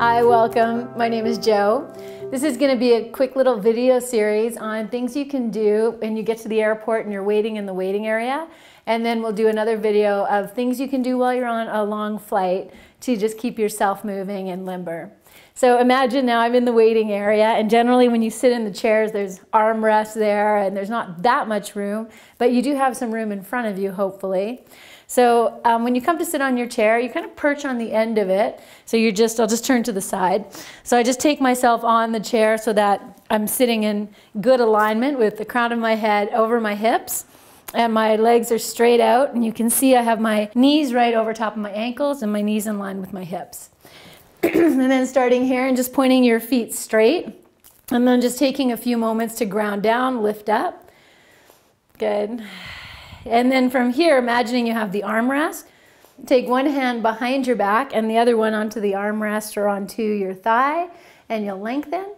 Hi, welcome. My name is Jo. This is going to be a quick little video series on things you can do when you get to the airport and you're waiting in the waiting area. And then we'll do another video of things you can do while you're on a long flight to just keep yourself moving and limber. So imagine now I'm in the waiting area, and generally when you sit in the chairs, there's armrests there and there's not that much room, but you do have some room in front of you, hopefully. So when you come to sit on your chair, you kind of perch on the end of it. So I'll just turn to the side. So I just take myself on the chair so that I'm sitting in good alignment with the crown of my head over my hips. And my legs are straight out. And you can see I have my knees right over top of my ankles and my knees in line with my hips. And then starting here and just pointing your feet straight. And then just taking a few moments to ground down, lift up. Good. And then from here, imagining you have the armrest, take one hand behind your back and the other one onto the armrest or onto your thigh, and you'll lengthen.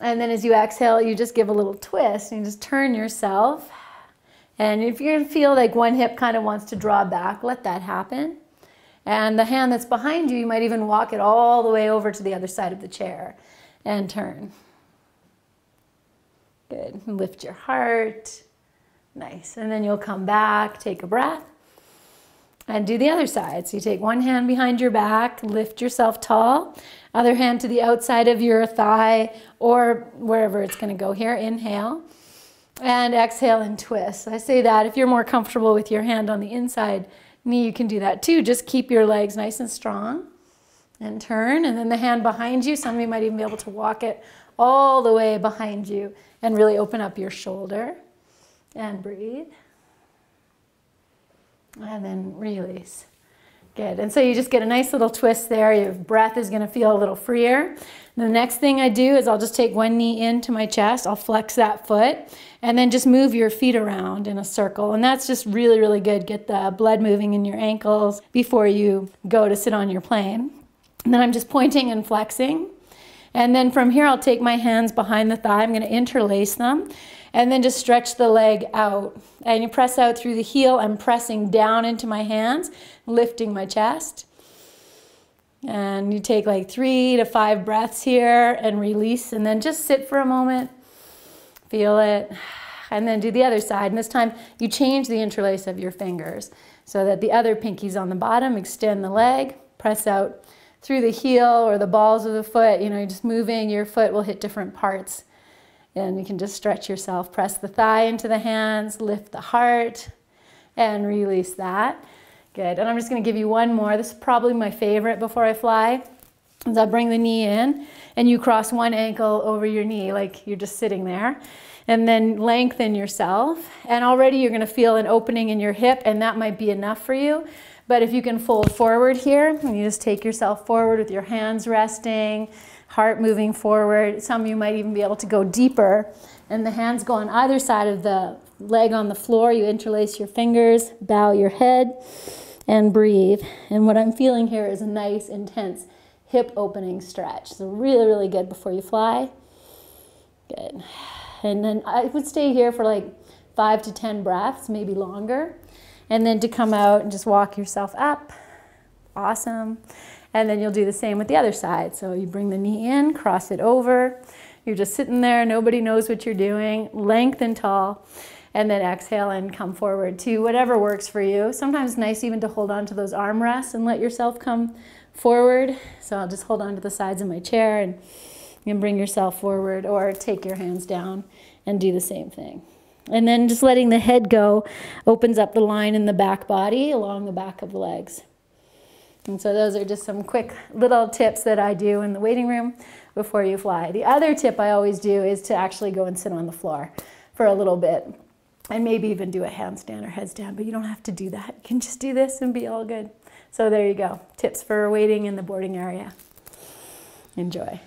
And then as you exhale, you just give a little twist and you just turn yourself. And if you're going to feel like one hip kind of wants to draw back, let that happen. And the hand that's behind you, you might even walk it all the way over to the other side of the chair and turn. Good. And lift your heart. Nice. And then you'll come back, take a breath, and do the other side. So you take one hand behind your back, lift yourself tall, other hand to the outside of your thigh or wherever it's going to go here. Inhale and exhale and twist. I say that if you're more comfortable with your hand on the inside knee, you can do that too. Just keep your legs nice and strong and turn. And then the hand behind you, some of you might even be able to walk it all the way behind you and really open up your shoulder. And breathe. And then release. Good. And so you just get a nice little twist there. Your breath is going to feel a little freer. The next thing I do is I'll just take one knee into my chest. I'll flex that foot and then just move your feet around in a circle. And that's just really, really good. Get the blood moving in your ankles before you go to sit on your plane. And then I'm just pointing and flexing. And then from here, I'll take my hands behind the thigh. I'm going to interlace them. And then just stretch the leg out. And you press out through the heel. I'm pressing down into my hands, lifting my chest. And you take like 3 to 5 breaths here and release. And then just sit for a moment. Feel it. And then do the other side. And this time you change the interlace of your fingers so that the other pinky's on the bottom. Extend the leg. Press out through the heel or the balls of the foot. You know, you're just moving. Your foot will hit different parts. And you can just stretch yourself. Press the thigh into the hands, lift the heart, and release that. Good. And I'm just going to give you one more. This is probably my favorite before I fly. Is I'll bring the knee in, and you cross one ankle over your knee like you're just sitting there. And then lengthen yourself. And already you're going to feel an opening in your hip, and that might be enough for you. But if you can fold forward here, and you just take yourself forward with your hands resting, heart moving forward. Some of you might even be able to go deeper, and the hands go on either side of the leg on the floor. You interlace your fingers, bow your head, and breathe. And what I'm feeling here is a nice, intense hip opening stretch. So really, really good before you fly. Good. And then I would stay here for like 5 to 10 breaths, maybe longer. And then to come out and just walk yourself up. Awesome. And then you'll do the same with the other side. So you bring the knee in, cross it over. You're just sitting there. Nobody knows what you're doing. Lengthen tall. And then exhale and come forward to whatever works for you. Sometimes it's nice even to hold on to those armrests and let yourself come forward. So I'll just hold on to the sides of my chair and you can bring yourself forward, or take your hands down and do the same thing. And then just letting the head go opens up the line in the back body along the back of the legs. And so those are just some quick little tips that I do in the waiting room before you fly. The other tip I always do is to actually go and sit on the floor for a little bit and maybe even do a handstand or headstand, but you don't have to do that. You can just do this and be all good. So there you go. Tips for waiting in the boarding area. Enjoy.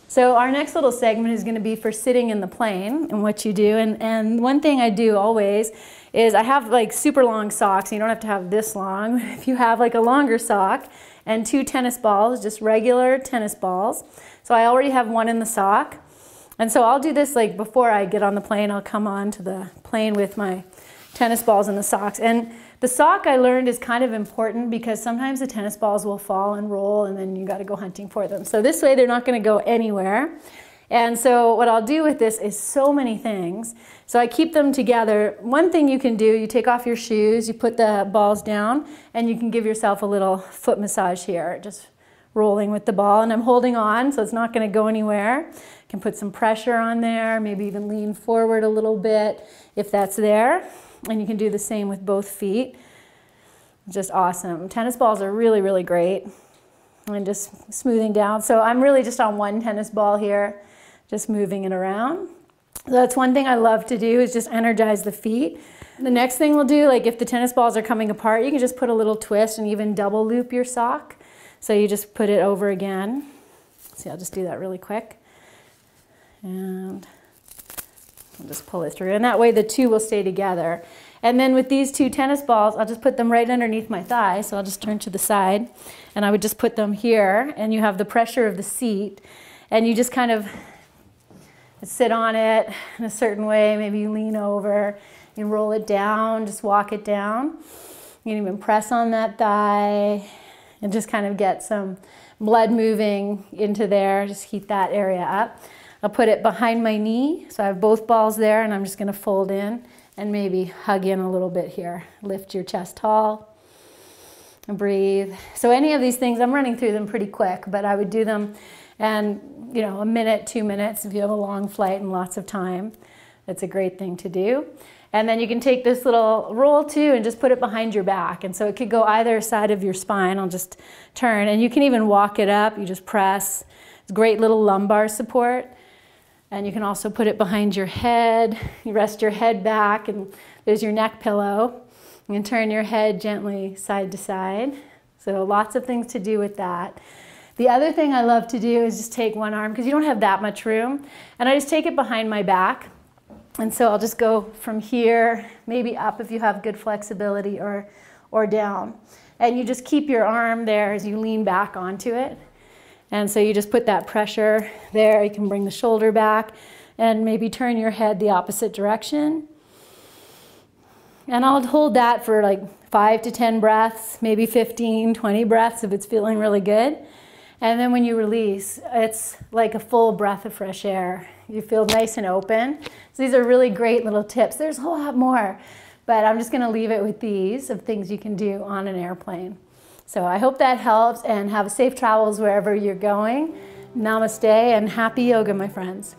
So our next little segment is going to be for sitting in the plane and what you do. And one thing I do always is I have like super long socks. You don't have to have this long. If you have like a longer sock and 2 tennis balls, just regular tennis balls. So I already have one in the sock. And so I'll do this like before I get on the plane. I'll come on to the plane with my tennis balls in the socks. And the sock, I learned, is kind of important because sometimes the tennis balls will fall and roll and then you got to go hunting for them. So this way they're not going to go anywhere. And so what I'll do with this is so many things. So I keep them together. One thing you can do, you take off your shoes, you put the balls down, and you can give yourself a little foot massage here, just rolling with the ball. And I'm holding on, so it's not going to go anywhere. You can put some pressure on there, maybe even lean forward a little bit if that's there. And you can do the same with both feet. Just awesome. Tennis balls are really, really great. And just smoothing down. So I'm really just on one tennis ball here, just moving it around. So that's one thing I love to do, is just energize the feet. The next thing we'll do, like if the tennis balls are coming apart, you can just put a little twist and even double loop your sock. So you just put it over again. See, I'll just do that really quick. And I'll just pull it through. And that way the two will stay together. And then with these two tennis balls, I'll just put them right underneath my thigh. So I'll just turn to the side. And I would just put them here. And you have the pressure of the seat. And you just kind of sit on it in a certain way. Maybe you lean over, you roll it down, just walk it down. You can even press on that thigh and just kind of get some blood moving into there. Just heat that area up. I'll put it behind my knee. So I have both balls there and I'm just gonna fold in and maybe hug in a little bit here. Lift your chest tall and breathe. So any of these things, I'm running through them pretty quick, but I would do them and, you know, a minute, 2 minutes if you have a long flight and lots of time. That's a great thing to do. And then you can take this little roll too and just put it behind your back. And so it could go either side of your spine. I'll just turn and you can even walk it up. You just press. It's great little lumbar support. And you can also put it behind your head. You rest your head back and there's your neck pillow. You can turn your head gently side to side. So lots of things to do with that. The other thing I love to do is just take one arm, because you don't have that much room, and I just take it behind my back. And so I'll just go from here, maybe up if you have good flexibility, or down. And you just keep your arm there as you lean back onto it. And so you just put that pressure there. You can bring the shoulder back and maybe turn your head the opposite direction. And I'll hold that for like 5 to 10 breaths, maybe 15, 20 breaths if it's feeling really good. And then when you release, it's like a full breath of fresh air. You feel nice and open. So these are really great little tips. There's a whole lot more, but I'm just gonna leave it with these of things you can do on an airplane. So I hope that helps, and have safe travels wherever you're going. Namaste and happy yoga, my friends.